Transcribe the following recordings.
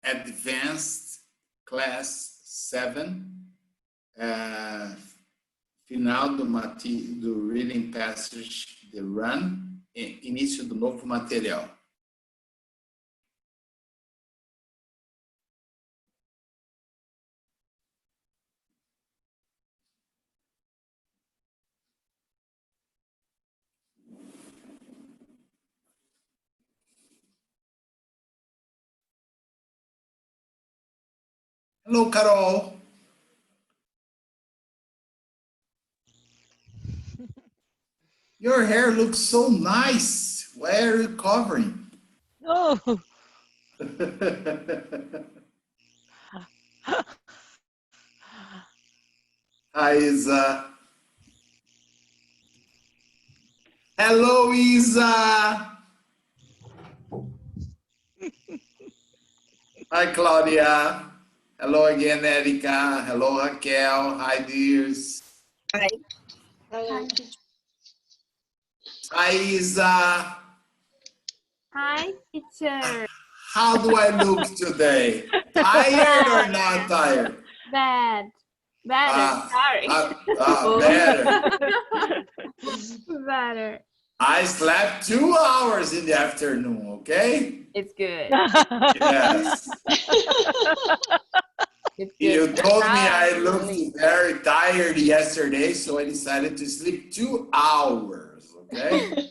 Advanced Class 7, final do Reading Passage, The Run, início do novo material. Hello, Carol. Your hair looks so nice. Why are you covering? Oh. Hi, Isa. Hello, Isa. Hi, Claudia. Hello again, Erica. Hello, Raquel. Hi, dears. Hi. Hi. Hi, Isa. Hi, teacher. How do I look today? Tired or not tired? Bad. Better. Sorry. Better. Better. I slept 2 hours in the afternoon, okay? It's good. Yes. It's good. You told me I looked very tired yesterday, so I decided to sleep 2 hours, okay?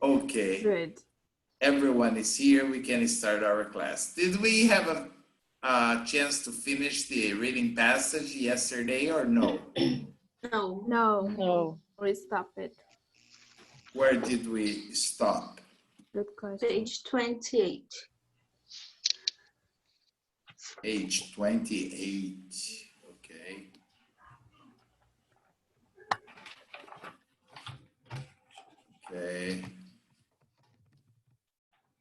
Okay. Good. Everyone is here. We can start our class. Did we have a chance to finish the reading passage yesterday or no? No. No. No. We stop it. Where did we stop? Good question. Page 28. Page 28. Okay. Okay.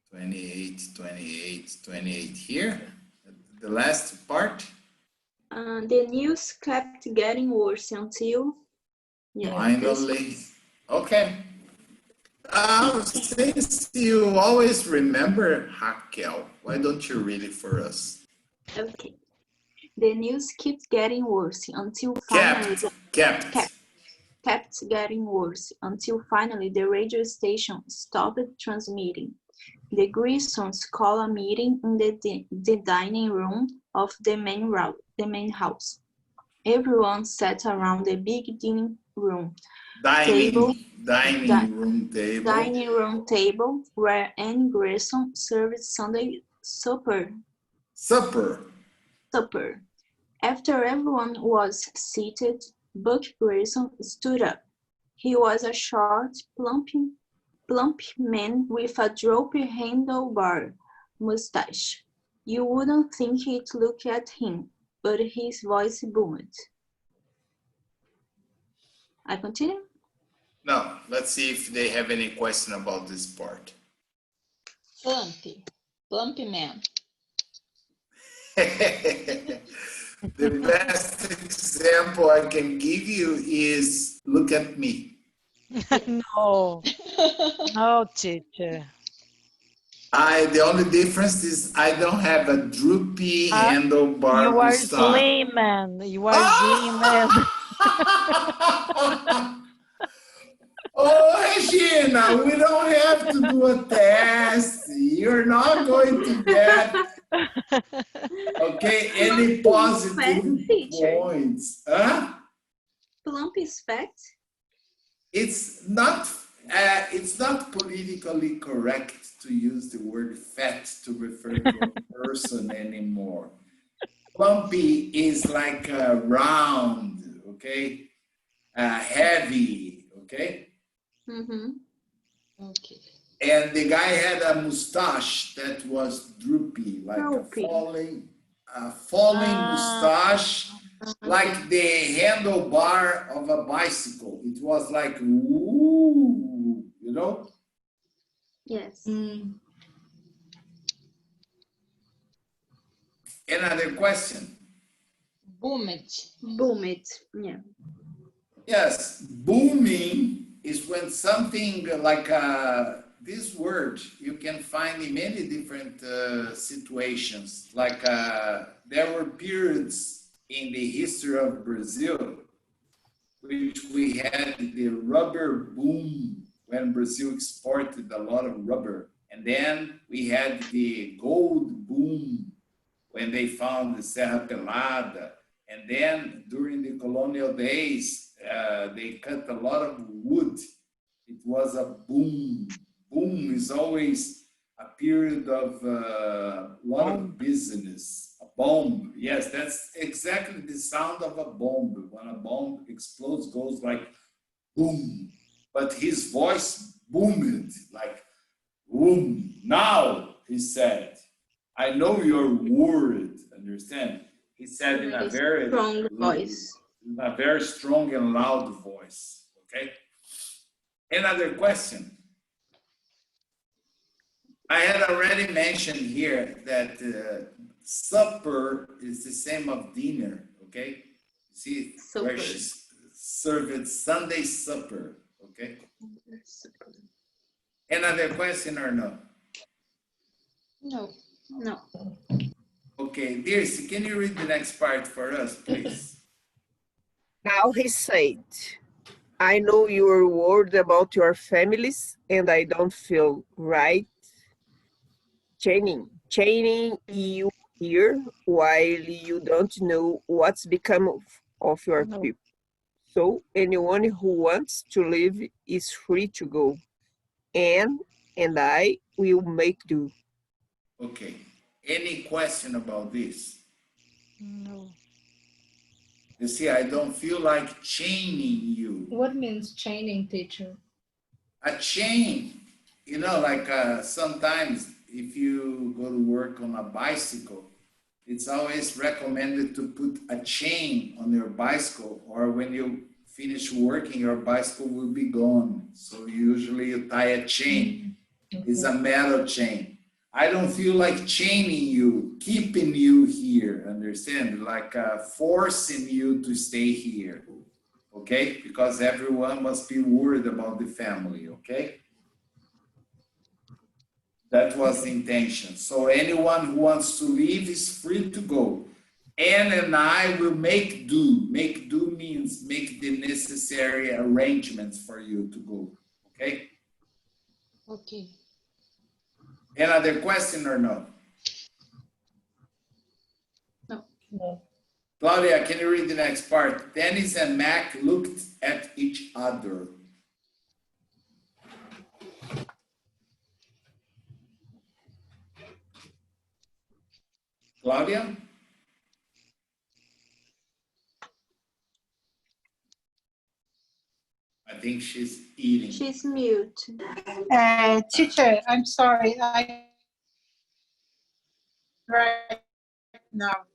28 here. The last part. The news kept getting worse until... Yeah, Finally. Okay. Since you always remember, Raquel, why don't you read it for us? Okay. The news kept getting worse until finally... Kept getting worse until finally the radio station stopped transmitting. The Grisons called a meeting in the dining room of the main house. Everyone sat around the big dining room table where Anne Grayson served Sunday supper. After everyone was seated, Buck Grayson stood up. He was a short, plump man with a droopy handlebar mustache. You wouldn't think it looked at him, but his voice boomed. I continue? No, let's see if they have any question about this part. Plumpy man. The best example I can give you is look at me. No. No, teacher. The only difference is I don't have a droopy handlebar mustache. You are slim, man. You are slim, man. Oh, Regina, we don't have to do a test. You're not going to get, okay, any positive points. Huh? Plump is fat? It's not politically correct to use the word fat to refer to a person anymore. Plumpy is like round, okay? Heavy, okay? Mm-hmm. Okay. And the guy had a mustache that was droopy, like a falling mustache, like the handlebar of a bicycle. It was like, ooh, you know? Yes. Another question? Boomed, yeah. Yes, booming is when something like this word you can find in many different situations. Like there were periods in the history of Brazil which we had the rubber boom when Brazil exported a lot of rubber. And then we had the gold boom when they found the Serra Pelada. And then during the colonial days, they cut a lot of wood. It was a boom. Boom is always a period of a lot of business. A bomb. Yes, that's exactly the sound of a bomb. When a bomb explodes, goes like boom. But his voice boomed like boom. Now, he said, I know you're worried, understand? He said in a very strong voice. In a very strong and loud voice, okay? Another question. I had already mentioned here that supper is the same of dinner, okay? See, Supper. where she served Sunday supper, okay? Another question or no? No. No. Okay, Dirce, can you read the next part for us, please? Now he said, I know you're worried about your families and I don't feel right chaining you here while you don't know what's become of your people. So anyone who wants to live is free to go. And I will make do. Okay, any question about this? No. You see, I don't feel like chaining you. What means chaining, teacher? A chain, you know, like sometimes if you go to work on a bicycle, it's always recommended to put a chain on your bicycle, or when you finish working, your bicycle will be gone. So usually you tie a chain. It's a metal chain. I don't feel like chaining you, keeping you here, understand? Like forcing you to stay here, okay? Because everyone must be worried about the family, okay? That was the intention. So anyone who wants to leave is free to go. Anne and I will make do. Make do means make the necessary arrangements for you to go, okay? Okay. Another question or no? No. Claudia, can you read the next part? Dennis and Mac looked at each other. Claudia? I think she's eating. She's mute. Teacher, I'm sorry. I right now.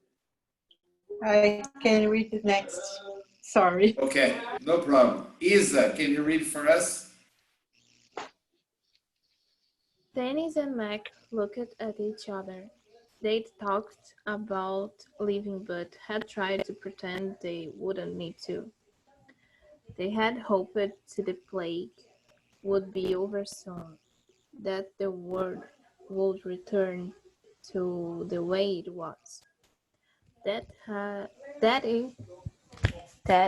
I can read it next. Sorry. Okay, no problem. Isa, can you read for us? Dennis and Mac looked at each other. They'd talked about leaving but had tried to pretend they wouldn't need to. They had hoped the plague would be over soon, that the world would return to the way it was, that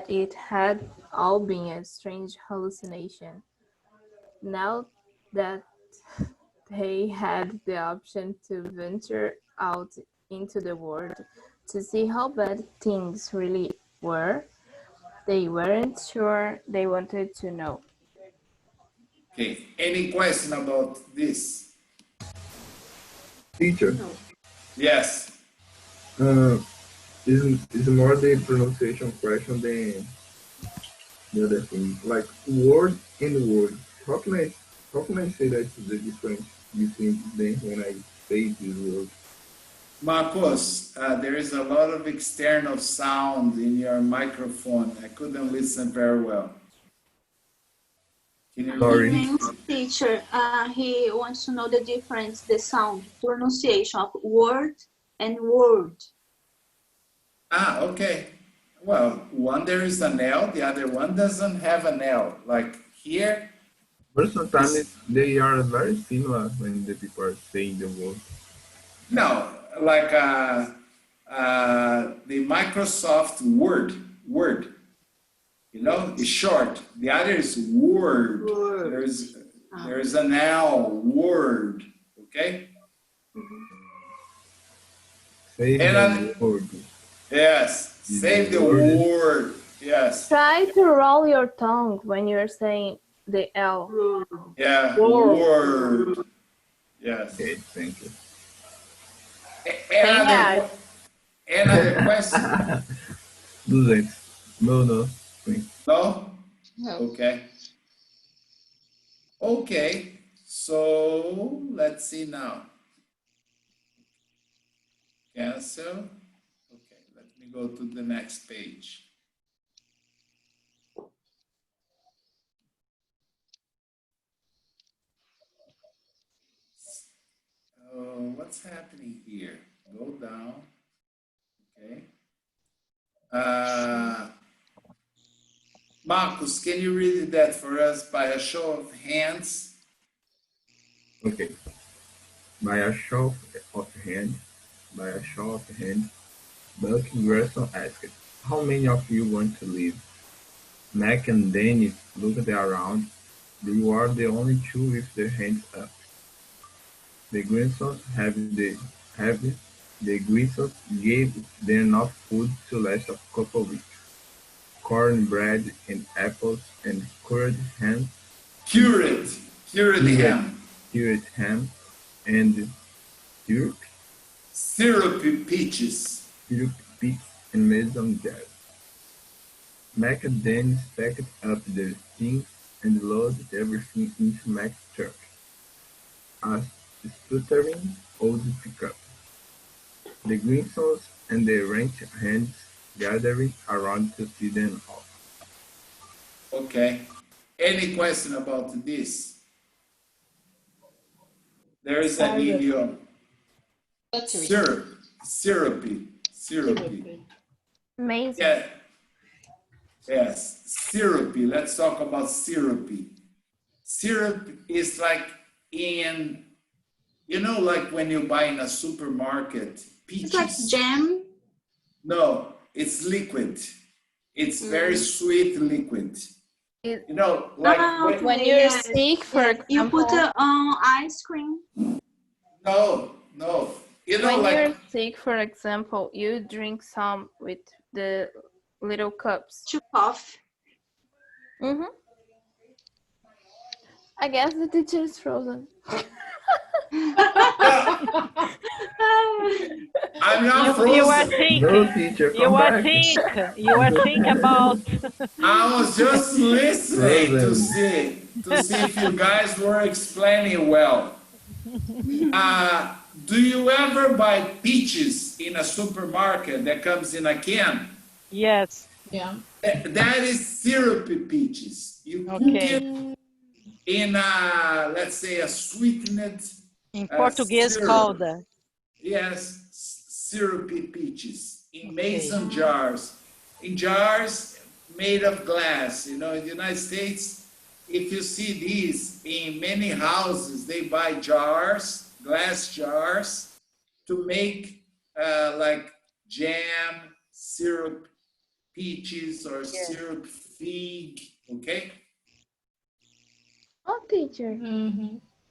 it had all been a strange hallucination. Now that they had the option to venture out into the world to see how bad things really were, they weren't sure they wanted to know. Okay, any question about this? Teacher, Yes. is more the pronunciation question than the other thing. Like word and word. How can I say that the difference between them when I say this word? Marcos, there is a lot of external sound in your microphone. I couldn't listen very well. Can you Sorry. Means, teacher, he wants to know the difference, the sound, pronunciation of word and word. Ah, okay. Well, one there is an L, the other one doesn't have an L. Like here, But sometimes they are very similar when the people are saying the word. No, like the Microsoft Word, you know, is short. The other is Word. Word. There's an L, Word, okay? Say And the word. yes, save the word. Yes. Try to roll your tongue when you're saying the L. Yeah, Word. word. Yes. Okay, thank you. Another question? 200. No. Thanks. No? No. Okay. Okay, so let's see now. Cancel. Okay, let me go to the next page. What's happening here? Go down. Okay. Marcus, can you read that for us by a show of hands? Okay. By a show of hands, Buck Grayson asked, "How many of you want to leave?" Mac and Dennis looked around. They were the only two with their hands up. The Graysons gave them enough food to last a couple weeks. Cornbread and apples and cured ham. Cured ham. Cured ham and syrup. Syrupy peaches. Syrup, peach, and mason jars. Mac and Dennis packed up their things and loaded everything into Mac's truck. A stuttering old pickup. The Greensons and the ranch hands gathered around to see them off. Okay. Any question about this? There is an idiom. Syrupy. Amazing. Yeah. Yes, syrupy. Let's talk about syrupy. Syrup is like in, you know, like when you buy in a supermarket, peaches. It's like jam. No, it's liquid. It's very sweet liquid. You know, like when you're sick, for example, you put it on ice cream. No. You know, when like you're sick, for example, you drink some with the little cups. To cough. I guess the teacher is frozen. I'm not frozen. You are thinking. No, teacher, You are think about. I was just listening to see if you guys were explaining well. Do you ever buy peaches in a supermarket that comes in a can? Yes. Yeah. That is syrupy peaches. You cook it in a, let's say, a sweetened. In Portuguese, syrup. called. Yes, syrupy peaches in mason jars. In jars made of glass. You know, in the United States, if you see these in many houses, they buy jars, glass jars, to make like jam, syrup, peaches, or syrup fig, okay? Oh, teacher.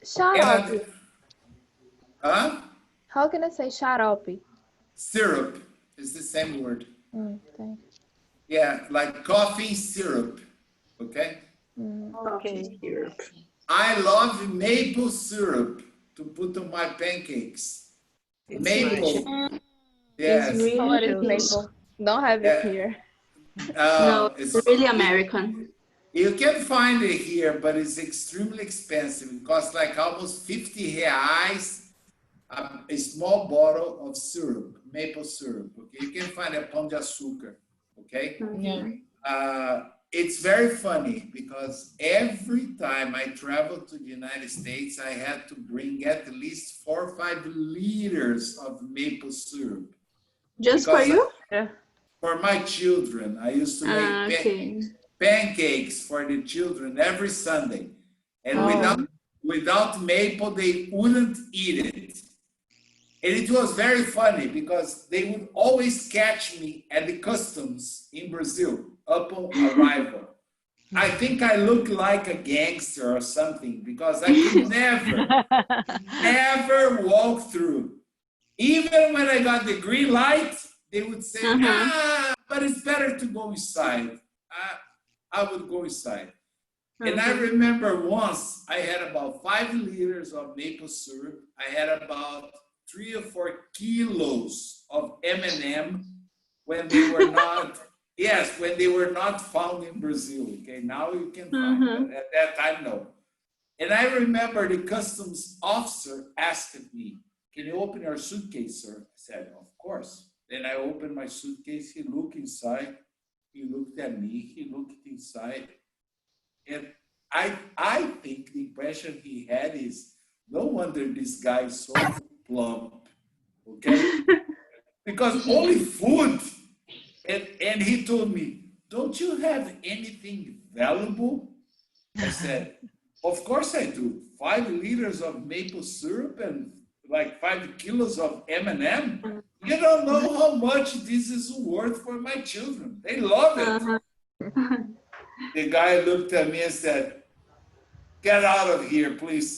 Shut up. Huh? How can I say shut up? Syrup is the same word. Thanks. Yeah, like coffee syrup, okay? Okay. I love maple syrup to put on my pancakes. Maple. Yes. It's really What is maple? Don't have it here. No, it's really American. You can find it here, but it's extremely expensive. It costs like almost 50 reais, a small bottle of syrup, maple syrup. Okay, you can find a pão de açúcar. Okay. Yeah. It's very funny because every time I travel to the United States, I had to bring at least 4 or 5 liters of maple syrup. Just for you? For my children. I used to make pancakes for the children every Sunday. And without maple, they wouldn't eat it. And it was very funny because they would always catch me at the customs in Brazil upon arrival. I think I look like a gangster or something because I could never walk through. Even when I got the green light, they would say, but it's better to go inside. I would go inside. And I remember once I had about 5 liters of maple syrup. I had about 3 or 4 kilos of M&M when they were not, when they were not found in Brazil. Okay, now you can find them. At that time, no. And I remember the customs officer asked me, "Can you open your suitcase, sir?" I said, "Of course." Then I opened my suitcase. He looked inside. He looked at me. He looked inside. And I think the impression he had is, no wonder this guy is so plump, okay? Because only food. And he told me, "Don't you have anything valuable?" I said, "Of course I do. 5 liters of maple syrup and like 5 kilos of M&M. You don't know how much this is worth for my children. They love it." The guy looked at me and said, "Get out of here, please."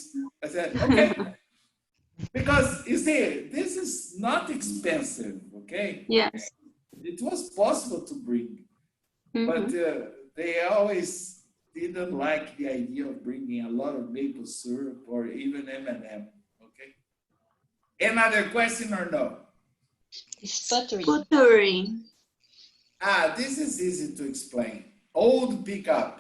I said, "Okay." Because you see, this is not expensive, okay? Yes. It was possible to bring, but they always didn't like the idea of bringing a lot of maple syrup or even M&M, okay? Another question or no? Sputtering. This is easy to explain. Old pickup.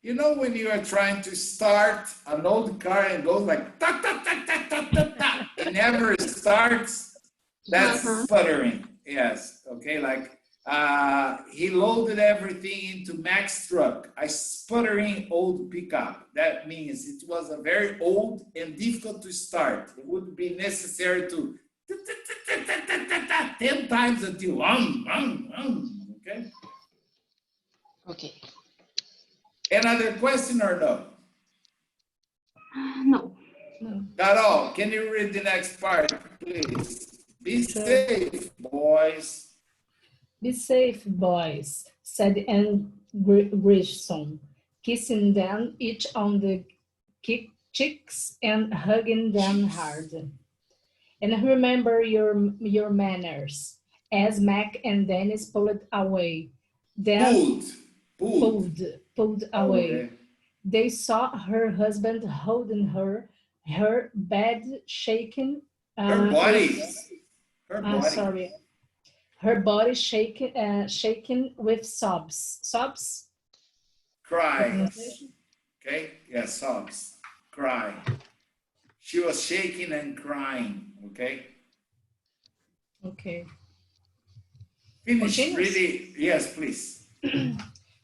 You know when you are trying to start an old car and goes like ta ta ta ta ta ta ta, it never starts? That's sputtering. Yes. Okay. Like he loaded everything into Mac's truck. A sputtering old pickup. That means it was a very old and difficult to start. It would be necessary to 10 times until okay. Okay. Another question or no? No. Carol, can you read the next part, please? Be safe, boys. Be safe, boys, said Anne Grisham, kissing them each on the cheeks and hugging them hard. And remember your manners, as Mac and Dennis pulled away. Pulled away. Okay. They saw her husband holding her bed shaking. Her body. Her body shaking with sobs. Sobs? Cry. Okay? Yeah, sobs. Cry. She was shaking and crying. Okay? Okay. Finish Continuous. really. Yes, please.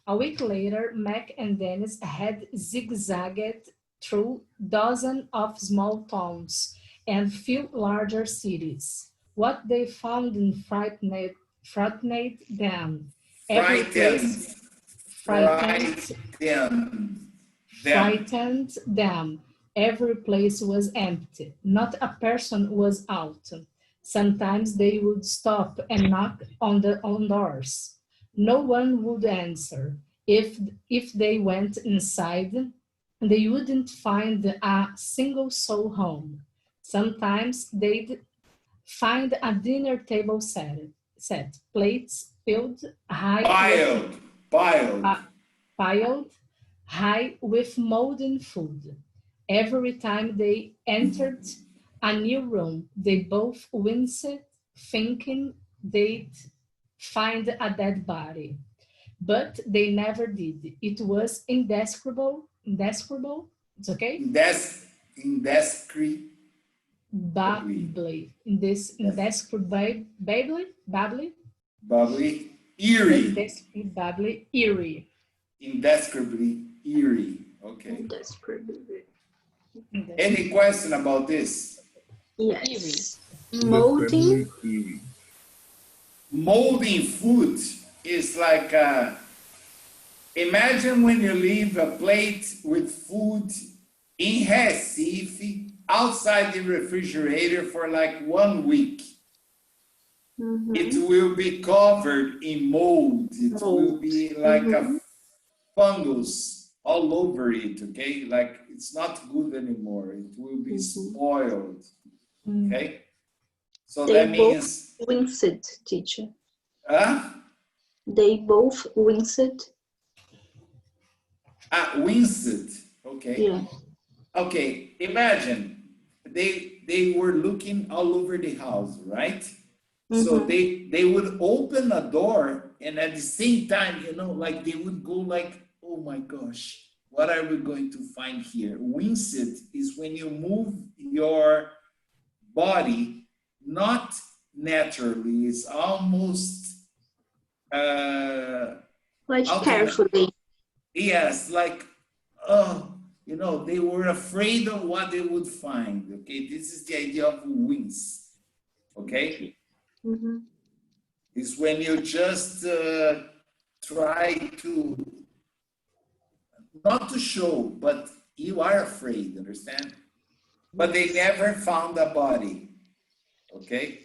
A week later, Mac and Dennis had zigzagged through dozens of small towns and few larger cities. What they found frightened them. Frightened them. Every place was empty. Not a person was out. Sometimes they would stop and knock on doors. No one would answer. If they went inside, they wouldn't find a single soul home. Sometimes they'd find a dinner table set plates piled high with molten food. Every time they entered a new room, they both winced, thinking they'd find a dead body. But they never did. It was indescribable. It's okay? Indescribably. Eerie. Indescribably eerie. Indescribably eerie. Okay. Any question about this? Yes. Molding. Molding food is like, imagine when you leave a plate with food in Recife, outside the refrigerator for like 1 week. It will be covered in mold. It will be like a fungus all over it, okay? Like it's not good anymore. It will be spoiled, okay? So They that both means... winced, teacher. Huh? They both winced. Winced, okay. Yeah. Okay, imagine they were looking all over the house, right? So they would open a door and at the same time, you know, like they would go like, oh my gosh, what are we going to find here? Winced is when you move your body not naturally, it's almost like carefully. Yes, like, oh, you know, they were afraid of what they would find. Okay, this is the idea of wince. Okay, it's when you just try to not to show, but you are afraid. Understand? But they never found a body. Okay,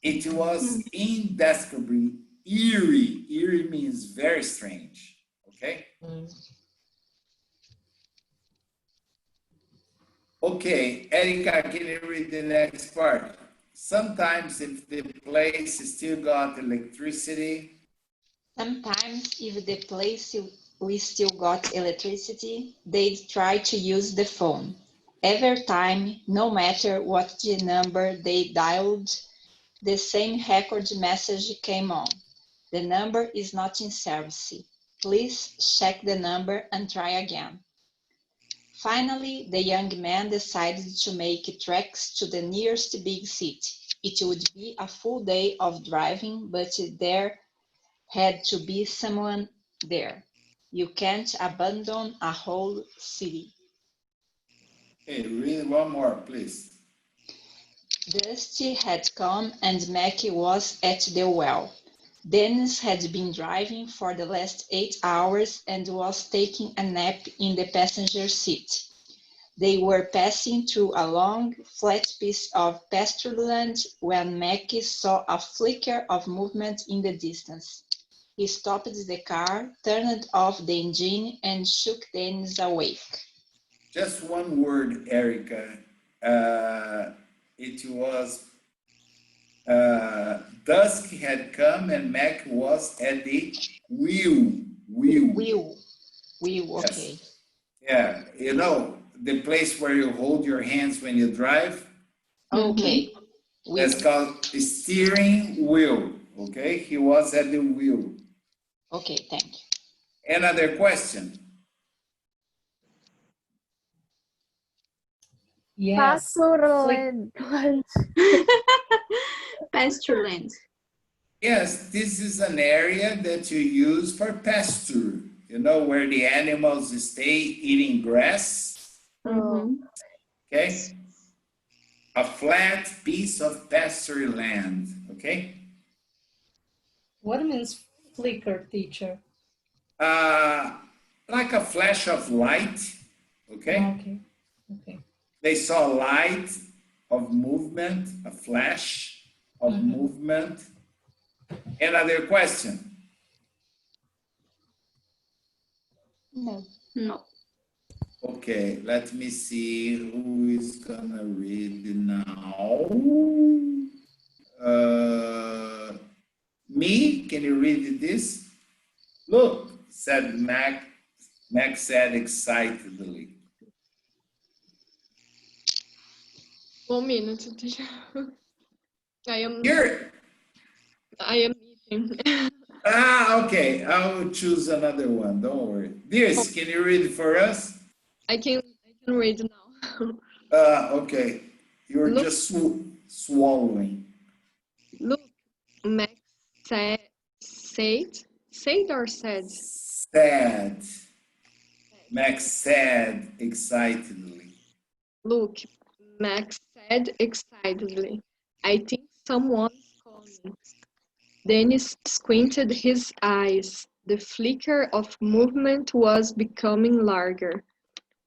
it was indescribably eerie. Eerie means very strange. Okay. Okay, Erica, can you read the next part? Sometimes if the place still got electricity. Sometimes if the place we still got electricity, they'd try to use the phone. Every time, no matter what the number they dialed, the same record message came on. The number is not in service. Please check the number and try again. Finally, the young man decided to make treks to the nearest big city. It would be a full day of driving, but there had to be someone there. You can't abandon a whole city. Hey, read one more, please. Dusty had come and Mackie was at the well. Dennis had been driving for the last 8 hours and was taking a nap in the passenger seat. They were passing through a long, flat piece of pastureland when Mackie saw a flicker of movement in the distance. He stopped the car, turned off the engine, and shook Dennis awake. Just one word, Erica. It was dusk had come and Mac was at the wheel. Wheel, okay. Yes. Yeah, you know, the place where you hold your hands when you drive. Okay. That's called steering wheel. Okay, he was at the wheel. Okay, thank you. Another question? Yes. Pastureland. Yes, this is an area that you use for pasture. You know, where the animals stay eating grass. Okay. A flat piece of pasture land. Okay. What means flicker, teacher? Like a flash of light. Okay. Okay. They saw light of movement, a flash of movement. Another question? No. Okay, let me see who is gonna read now. Me, can you read this? Look, said Mac. Mac said excitedly. 1 minute. I am eating. Okay, I will choose another one, don't worry. This, can you read it for us? I can read now. Okay, you're Look, just swallowing. Look, Max said or said? Said. Max said excitedly. Look, Max said excitedly. I think someone's coming. Dennis squinted his eyes. The flicker of movement was becoming larger.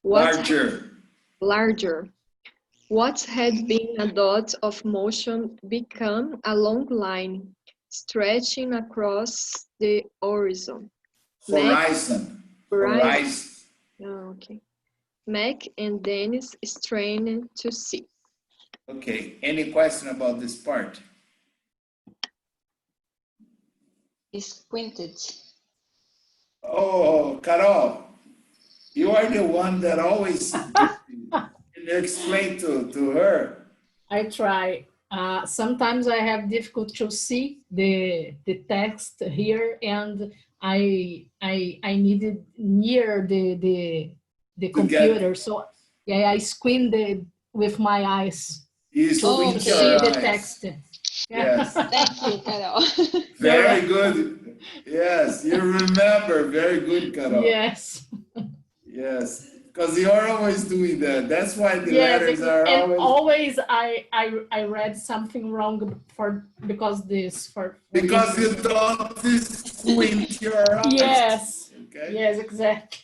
Larger. larger. What had been a dot of motion became a long line, stretching across the horizon. Horizon. Horizon. Oh, okay. Mac and Dennis strained to see. Okay, any question about this part? Squinted. Oh, Carol, you are the one that always explain to her. I try. Sometimes I have difficult to see the text here, and I need it near the computer. So yeah, I squint with my eyes You to squint see your the eyes. text. Yes. Thank you, Carol. Very good. Yes, you remember. Very good, Carol. Yes. Yes, because you're always doing that. That's why the Yes, letters are and always. always I read something wrong because Because you don't squint your eyes. Yes. Okay. Yes, exactly.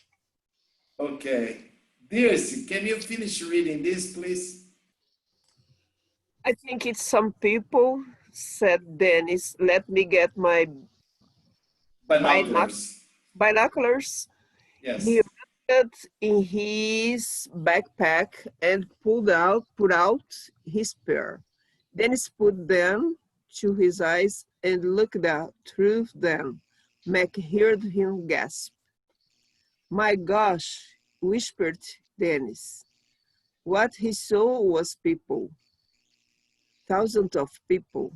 Okay. Dirce, can you finish reading this, please? I think it's some people, said Dennis. Let me get my Binoculars. binoculars. Yes. He reached in his backpack and put out his pair. Dennis put them to his eyes and looked out through them. Mac heard him gasp. My gosh, whispered Dennis. What he saw was people. Thousands of people.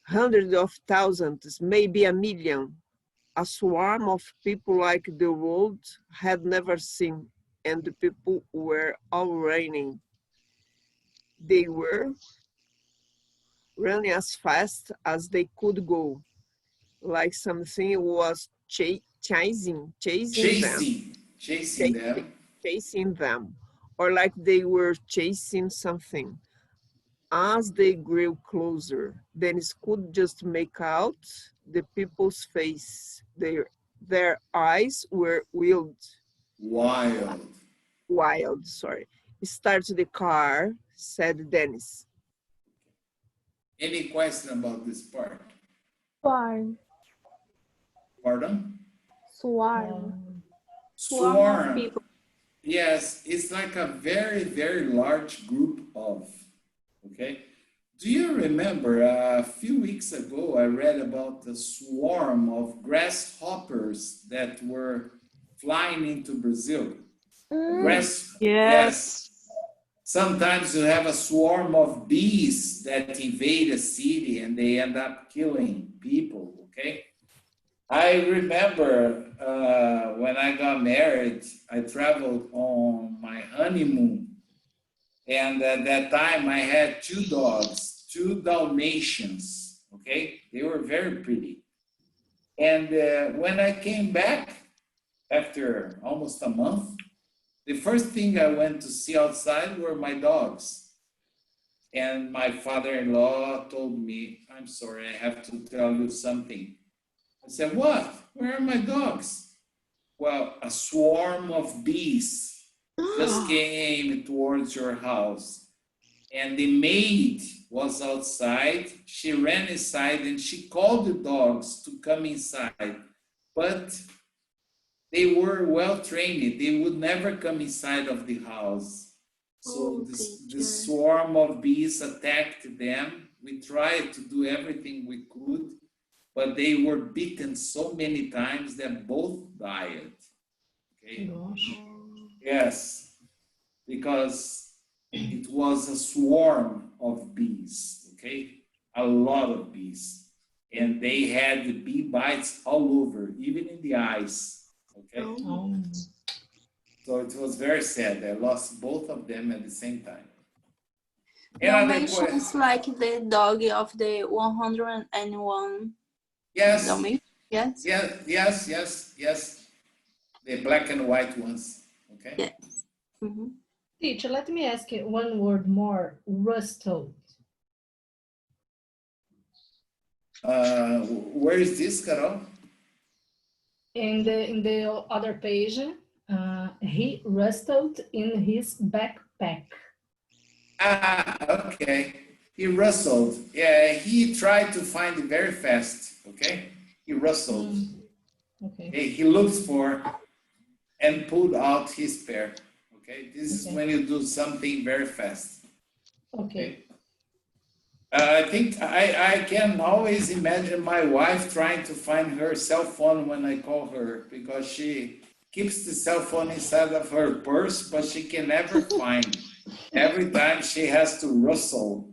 Hundreds of thousands, maybe a million. A swarm of people like the world had never seen, and the people were all running. They were running as fast as they could go, like something was chasing them, or like they were chasing something. As they grew closer, Dennis could just make out the people's face. Their eyes were wild. Wild, sorry. Start the car, said Dennis. Any question about this part? Swarm. Pardon? Swarm. Swarm. People. Yes, it's like a very, very large group of, okay? Do you remember a few weeks ago, I read about the swarm of grasshoppers that were flying into Brazil? Yes. Sometimes you have a swarm of bees that invade a city and they end up killing people, okay? I remember when I got married, I traveled on my honeymoon. And at that time, I had 2 dogs, 2 Dalmatians, okay? They were very pretty. And when I came back, after almost a month, the first thing I went to see outside were my dogs. And my father-in-law told me, I'm sorry, I have to tell you something. I said, what? Where are my dogs? Well, a swarm of bees just came towards your house. And the maid was outside. She ran inside and she called the dogs to come inside. But they were well trained. They would never come inside of the house. So the swarm of bees attacked them. We tried to do everything we could, but they were bitten so many times that both died. Okay? Gosh. Yes, because it was a swarm of bees, okay? A lot of bees. And they had the bee bites all over, even in the eyes, okay? Oh. So it was very sad. I lost both of them at the same time. Dalmatians like the dog of the 101. Yes. Yes. Yes. The black and white ones. Okay. Yes. Mm-hmm. Teacher, let me ask you one word more. Rustled. Where is this, Carol? In the other page, he rustled in his peck. Ah, okay. He rustled. Yeah, he tried to find it very fast. Okay. He rustled. Okay. He looks for and pulled out his pair. Okay. This is Okay. when you do something very fast. Okay. I think I can always imagine my wife trying to find her cell phone when I call her because she keeps the cell phone inside of her purse, but she can never find. Every time she has to rustle.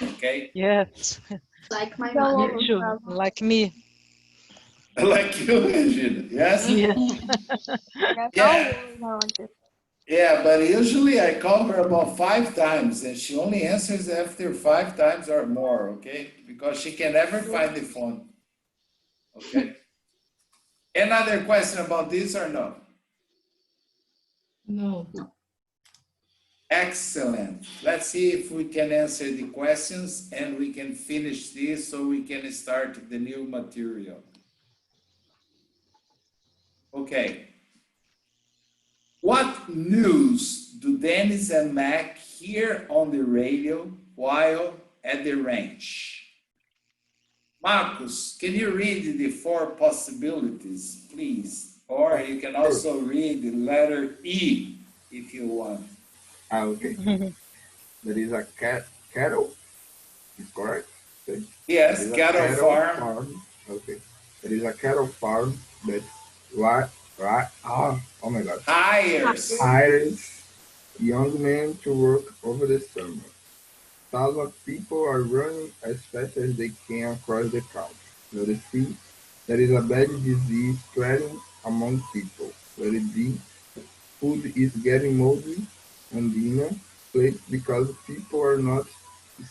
Okay. Yes. Like my Me mother. too. Like me. Like you, Regina. Yes? Yes. Yeah. Yeah, but usually I call her about 5 times and she only answers after 5 times or more, okay? Because she can never find the phone. Okay. Another question about this or no? No. Excellent. Let's see if we can answer the questions and we can finish this so we can start the new material. Okay. What news do Dennis and Mac hear on the radio while at the ranch? Marcos, can you read the 4 possibilities, please? Or you can also read the letter E if you want. Okay. There is a cattle, is correct? Okay. Yes, cattle farm. Okay. There is a cattle farm that oh my God. Hires young men to work over the summer. Thousands of people are running as fast as they can across the country. Let C. There is a bad disease spreading among people. Let D. Food is getting moldy on dinner plate because people are not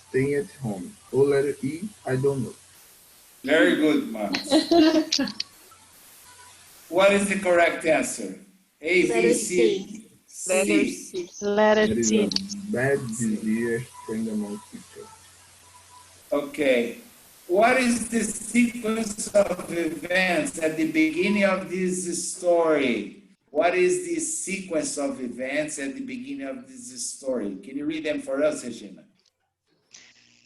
staying at home. Or letter E. I don't know. Very good, Marcos. What is the correct answer? A, B, C, Letter C. C. Letter There is C. a bad disease spreading among people. Okay. What is the sequence of events at the beginning of this story? What is the sequence of events at the beginning of this story? Can you read them for us, Regina?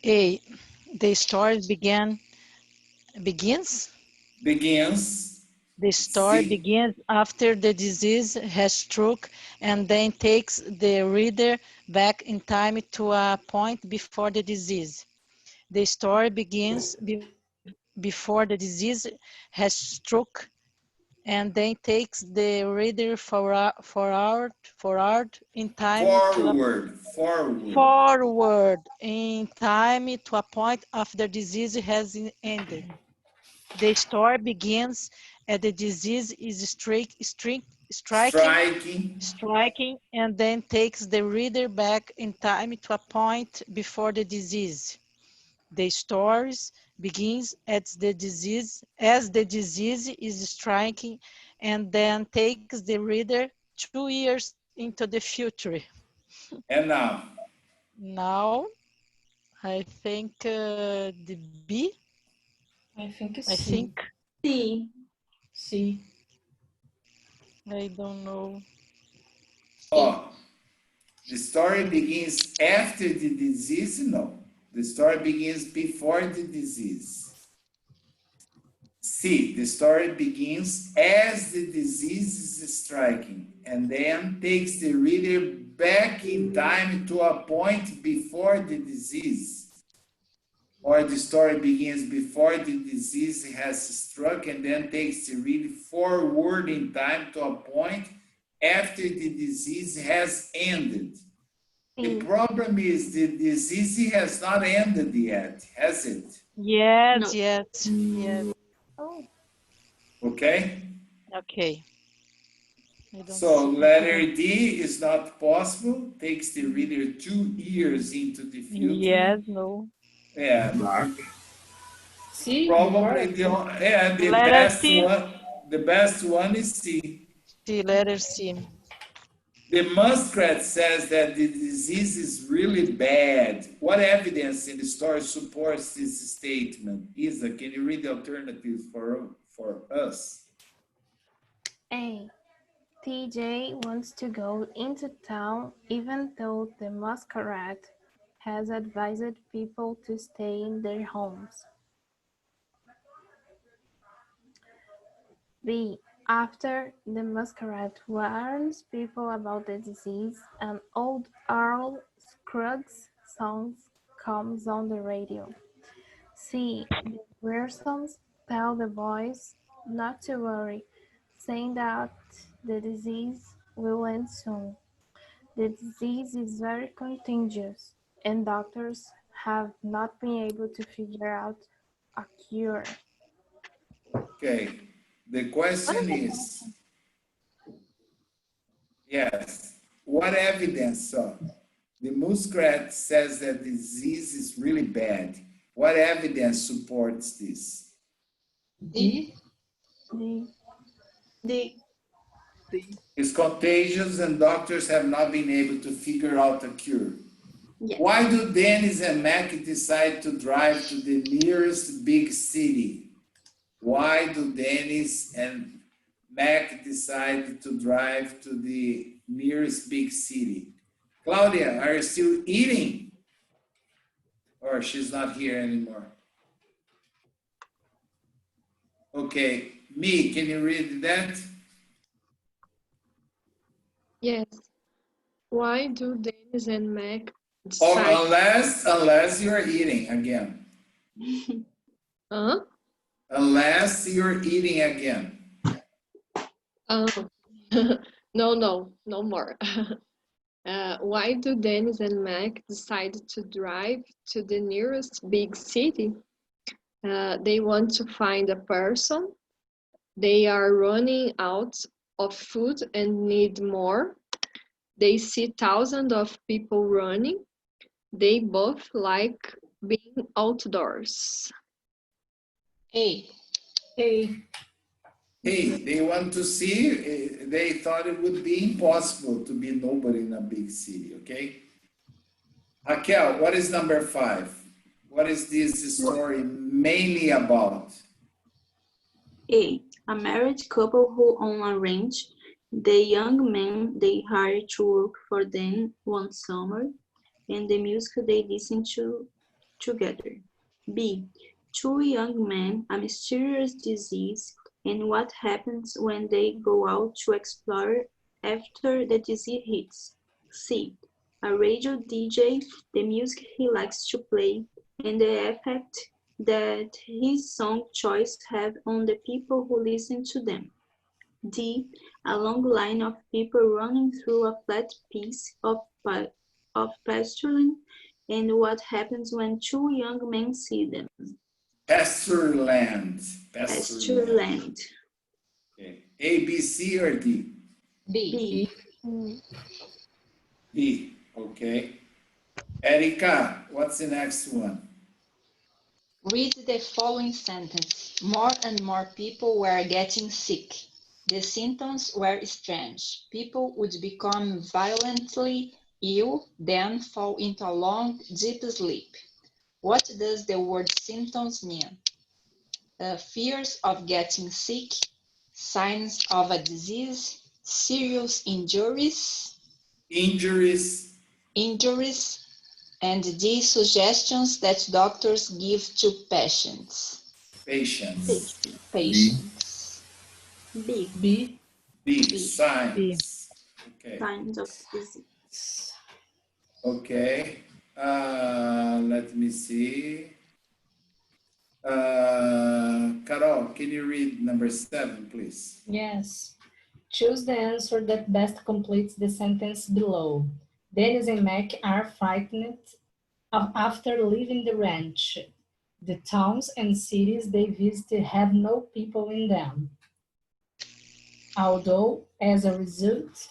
A. The story begins. Begins. The story begins after the disease has struck and then takes the reader back in time to a point before the disease. The story begins before the disease has struck and then takes the reader forward in time forward in time to a point after disease has ended. The story begins as the disease is striking, and then takes the reader back in time to a point before the disease. The story begins as the disease is striking, and then takes the reader 2 years into the future. And now? Now, I think the B. I think it's I C. think C. C. I don't know. Oh, the story begins after the disease? No. The story begins before the disease. C, the story begins as the disease is striking and then takes the reader back in time to a point before the disease. Or the story begins before the disease has struck and then takes the reader forward in time to a point after the disease has ended. The problem is the disease has not ended yet, has it? Yes, No. yes. Okay? Okay. So letter D is not possible, takes the reader 2 years into the future. Yes, no. Yeah. C. Probably the best one is C. C, letter C. The muskrat says that the disease is really bad. What evidence in the story supports this statement? Isa, can you read the alternatives for us? A. TJ wants to go into town even though the masquerade has advised people to stay in their homes. B. After the masquerade warns people about the disease, an old Earl Scruggs song comes on the radio. C. The Pearsons tell the boys not to worry, saying that the disease will end soon. The disease is very contagious, and doctors have not been able to figure out a cure. Okay, the question is, yes, what evidence? So the muskrat says that the disease is really bad. What evidence supports this? D. D. D. It's contagious and doctors have not been able to figure out a cure. Yes. Why do Dennis and Mac decide to drive to the nearest big city? Why do Dennis and Mac decide to drive to the nearest big city? Claudia, are you still eating? Or she's not here anymore? Okay, me, can you read that? Yes. Why do Dennis and Mac Oh, decide? unless you're eating again. Huh? Unless you're eating again. Oh. No more. Why do Dennis and Mac decide to drive to the nearest big city? They want to find a person. They are running out of food and need more. They see thousands of people running. They both like being outdoors. A. A. Hey, they want to see, they thought it would be impossible to be nobody in a big city, okay? Raquel, what is number 5? What is this story mainly about? A. A married couple who own a ranch. The young man they hired to work for them one summer, and the music they listen to together. B. Two young men, a mysterious disease, and what happens when they go out to explore after the disease hits. C. A radio DJ, the music he likes to play, and the effect that his song choice have on the people who listen to them. D. A long line of people running through a flat piece of pastureland, and what happens when two young men see them. Pastureland. Pastureland. Okay. A, B, C, or D? B. B, okay. Erika, what's the next one? Read the following sentence. More and more people were getting sick. The symptoms were strange. People would become violently ill, then fall into a long, deep sleep. What does the word symptoms mean? Fears of getting sick, signs of a disease, serious injuries, and the suggestions that doctors give to patients. Patients. B. B. B, signs. Okay. Signs of disease. Okay. Let me see. Carol, can you read number 7, please? Yes. Choose the answer that best completes the sentence below. Dennis and Mac are frightened after leaving the ranch. The towns and cities they visit have no people in them. Although, as a result,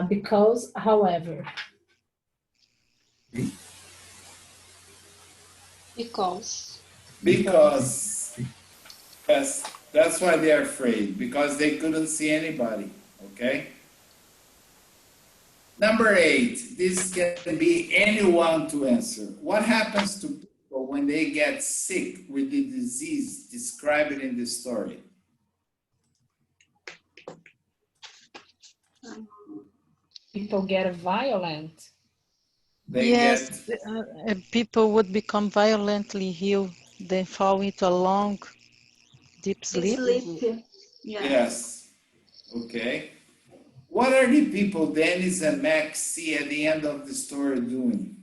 because, however. Because. Yes, that's why they're afraid, because they couldn't see anybody, okay? Number 8, this can be anyone to answer. What happens to people when they get sick with the disease described in the story? People get violent. They Yes, get, people would become violently ill, then fall into a long, deep sleep. Sleep. Yeah. yes, okay. What are the people Dennis and Max see at the end of the story doing?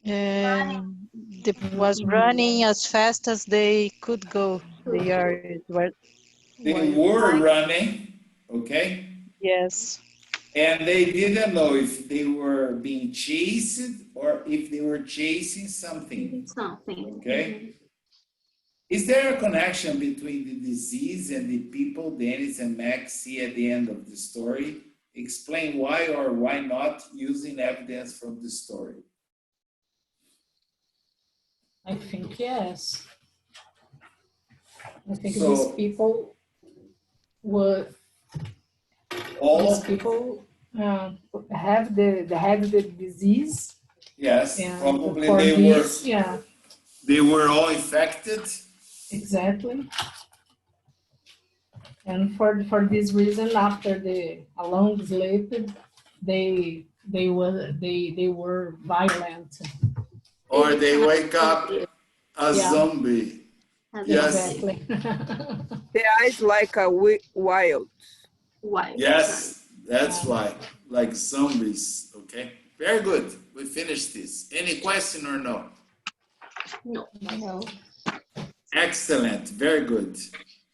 They was running as fast as they could go. They were They wild. were running, okay? Yes. And they didn't know if they were being chased or if they were chasing something, Something. okay? Is there a connection between the disease and the people Dennis and Max see at the end of the story? Explain why or why not using evidence from the story. I think yes. I think these So people were all, these people have the disease, yes, and probably for they this, were, they were all infected. exactly. And for this reason, after a long sleep, they were violent. Or they wake up a Yeah. zombie. Yes, Exactly. The eyes like a wild. Why? yes, that's why, like zombies, okay? Very good, we finished this. Any question or no? No. No. Excellent, very good.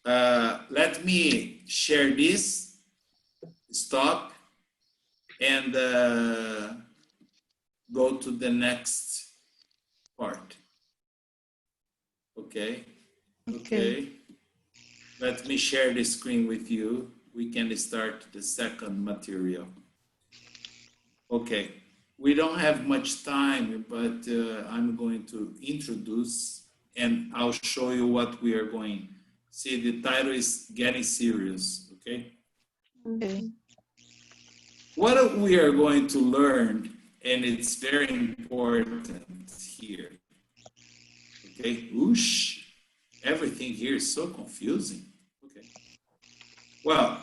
Let me share this, stop, and go to the next part. Okay, okay. Let me share the screen with you. We can start the second material. Okay, we don't have much time, but I'm going to introduce and I'll show you what we are going. See, the title is Getting Serious, okay? Okay. What we are going to learn, and it's very important here, okay? Whoosh, everything here is so confusing, okay? Well,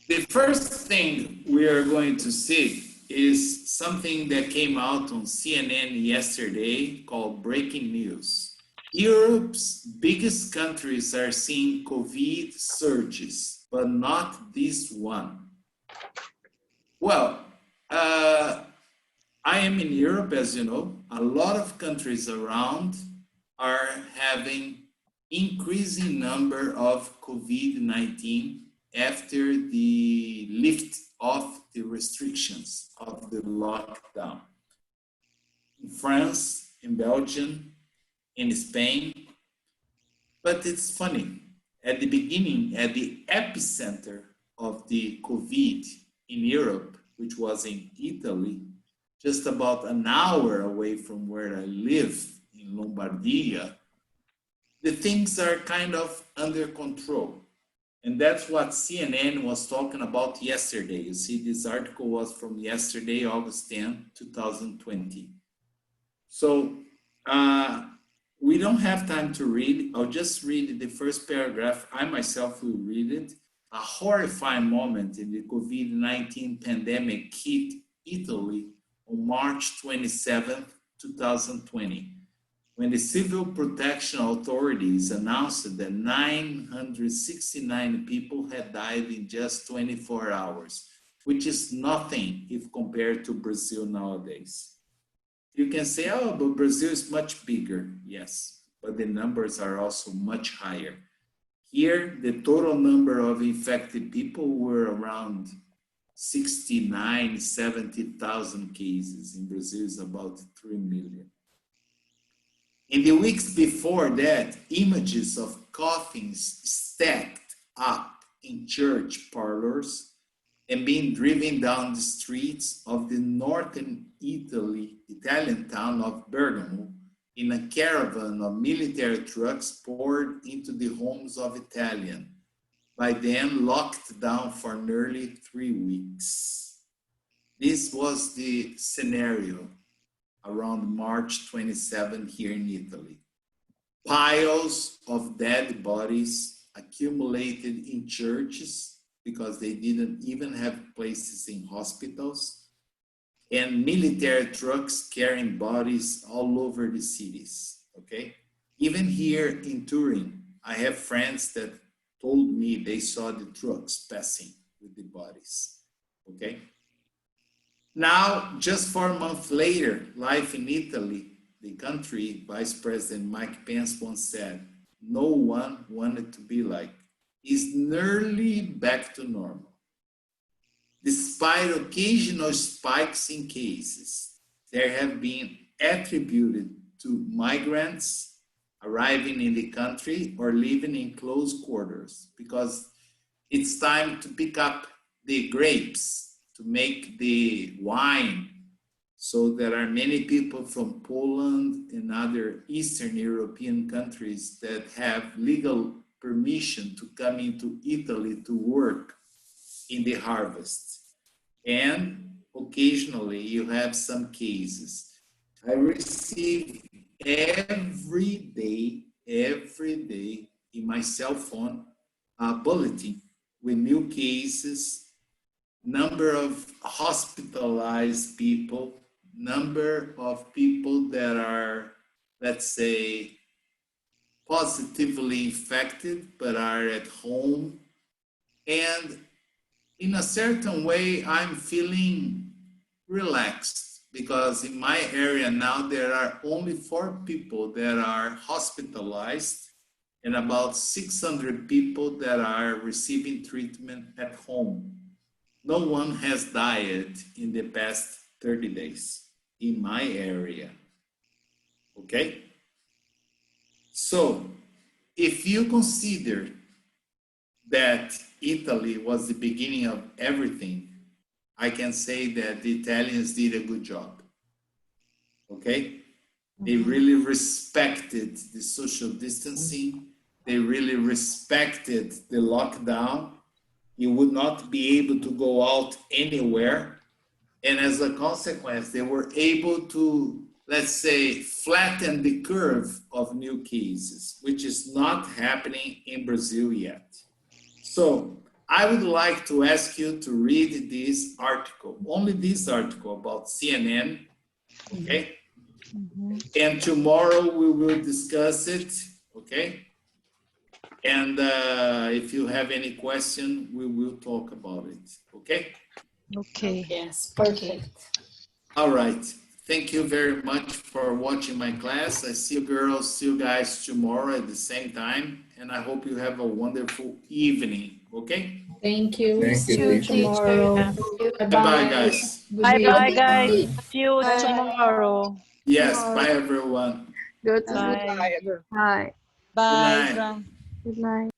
the first thing we are going to see is something that came out on CNN yesterday called breaking news. Europe's biggest countries are seeing COVID surges, but not this one. Well, I am in Europe, as you know. A lot of countries around are having increasing number of COVID-19 after the lift of the restrictions of the lockdown. In France, in Belgium, in Spain. But it's funny, at the beginning, at the epicenter of the COVID in Europe, which was in Italy, just about an hour away from where I live in Lombardia, the things are kind of under control. And that's what CNN was talking about yesterday. You see, this article was from yesterday, August 10, 2020. So we don't have time to read. I'll just read the first paragraph. I myself will read it. A horrifying moment in the COVID-19 pandemic hit Italy on March 27, 2020, when the Civil Protection Authorities announced that 969 people had died in just 24 hours, which is nothing if compared to Brazil nowadays. You can say, oh, but Brazil is much bigger. Yes, but the numbers are also much higher. Here, the total number of infected people were around 69, 70,000 cases. In Brazil, it's about 3 million. In the weeks before that, images of coffins stacked up in church parlors and being driven down the streets of the northern Italian town of Bergamo in a caravan of military trucks poured into the homes of Italians, by then locked down for nearly 3 weeks. This was the scenario around March 27 here in Italy. Piles of dead bodies accumulated in churches because they didn't even have places in hospitals, and military trucks carrying bodies all over the cities, okay? Even here in Turin, I have friends that told me they saw the trucks passing with the bodies, okay? Now, just 4 months later, life in Italy, the country, Vice President Mike Pence once said, no one wanted to be like, is nearly back to normal. Despite occasional spikes in cases, there have been attributed to migrants arriving in the country or living in close quarters, because it's time to pick up the grapes to make the wine. So there are many people from Poland and other Eastern European countries that have legal permission to come into Italy to work in the harvest. And occasionally you have some cases. I receive every day in my cell phone a bulletin with new cases, number of hospitalized people, number of people that are, let's say, positively infected but are at home. And in a certain way, I'm feeling relaxed, because in my area now there are only 4 people that are hospitalized and about 600 people that are receiving treatment at home. No one has died in the past 30 days in my area, okay? So if you consider that Italy was the beginning of everything, I can say that the Italians did a good job, okay? They really respected the social distancing. They really respected the lockdown. You would not be able to go out anywhere. And as a consequence, they were able to, let's say, flatten the curve of new cases, which is not happening in Brazil yet. So I would like to ask you to read this article, only this article about CNN, okay? And tomorrow we will discuss it, okay? And if you have any question, we will talk about it, okay? Okay. Yes, perfect. All right. Thank you very much for watching my class. I see you girls, see you guys tomorrow at the same time. And I hope you have a wonderful evening, okay? Thank you. Thank See you, you teacher. tomorrow. Bye-bye, guys. Good Bye-bye, evening. guys. See you Bye. tomorrow. Yes, bye, everyone. Good Bye. Goodbye, everyone. night. Bye, night. Fran. Good night.